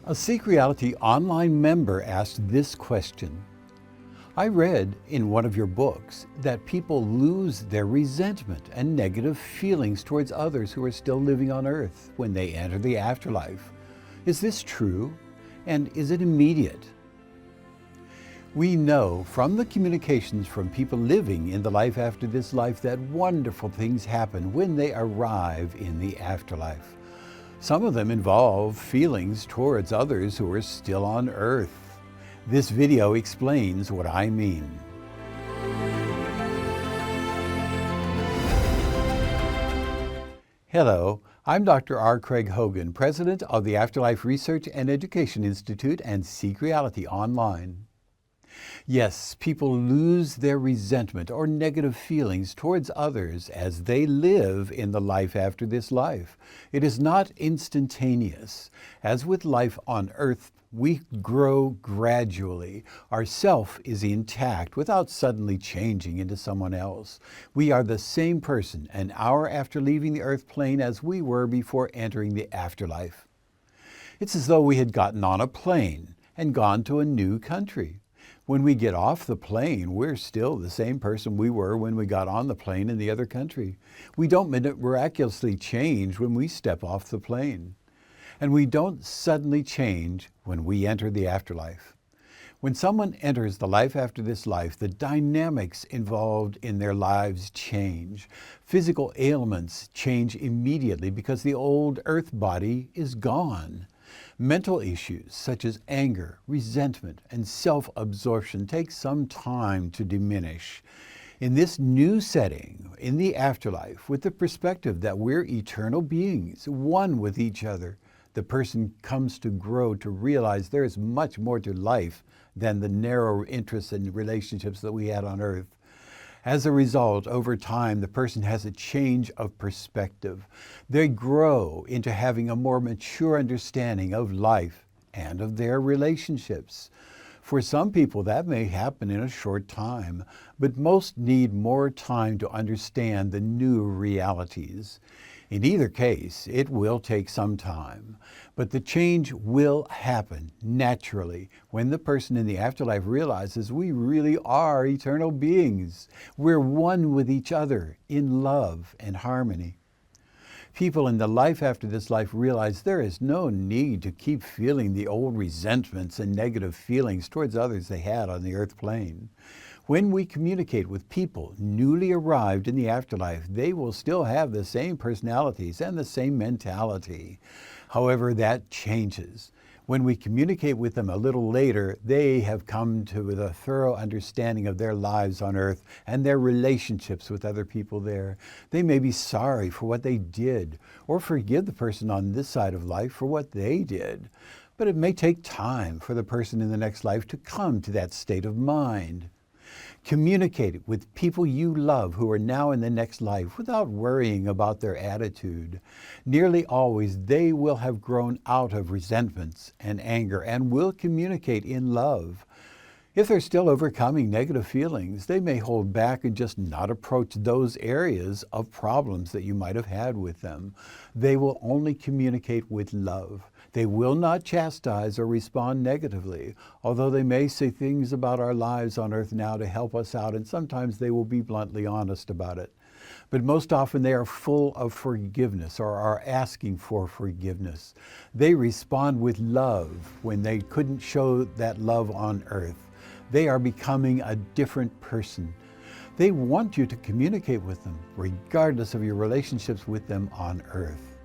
A Seek Reality online member asked this question. I read in one of your books that people lose their resentment and negative feelings towards others who are still living on earth when they enter the afterlife. Is this true? And is it immediate? We know from the communications from people living in the life after this life that wonderful things happen when they arrive in the afterlife. Some of them involve feelings towards others who are still on earth. This video explains what I mean. Hello, I'm Dr. R. Craig Hogan, President of the Afterlife Research and Education Institute and Seek Reality Online. Yes, people lose their resentment or negative feelings towards others as they live in the life after this life. It is not instantaneous. As with life on earth, we grow gradually. Our self is intact without suddenly changing into someone else. We are the same person an hour after leaving the earth plane as we were before entering the afterlife. It's as though we had gotten on a plane and gone to a new country. When we get off the plane, we're still the same person we were when we got on the plane in the other country. We don't miraculously change when we step off the plane. And we don't suddenly change when we enter the afterlife. When someone enters the life after this life, the dynamics involved in their lives change. Physical ailments change immediately because the old earth body is gone. Mental issues such as anger, resentment, and self-absorption take some time to diminish. In this new setting, in the afterlife, with the perspective that we're eternal beings, one with each other, the person comes to grow to realize there is much more to life than the narrow interests and relationships that we had on earth. As a result, over time, the person has a change of perspective. They grow into having a more mature understanding of life and of their relationships. For some people, that may happen in a short time, but most need more time to understand the new realities. In either case, it will take some time, but the change will happen naturally when the person in the afterlife realizes we really are eternal beings. We're one with each other in love and harmony. People in the life after this life realize there is no need to keep feeling the old resentments and negative feelings towards others they had on the earth plane. When we communicate with people newly arrived in the afterlife, they will still have the same personalities and the same mentality. However, that changes. When we communicate with them a little later, they have come to a thorough understanding of their lives on earth and their relationships with other people there. They may be sorry for what they did or forgive the person on this side of life for what they did. But it may take time for the person in the next life to come to that state of mind. Communicate with people you love who are now in the next life without worrying about their attitude. Nearly always they will have grown out of resentments and anger and will communicate in love. If they're still overcoming negative feelings, they may hold back and just not approach those areas of problems that you might have had with them. They will only communicate with love. They will not chastise or respond negatively, although they may say things about our lives on earth now to help us out, and sometimes they will be bluntly honest about it. But most often they are full of forgiveness or are asking for forgiveness. They respond with love when they couldn't show that love on earth. They are becoming a different person. They want you to communicate with them, regardless of your relationships with them on earth.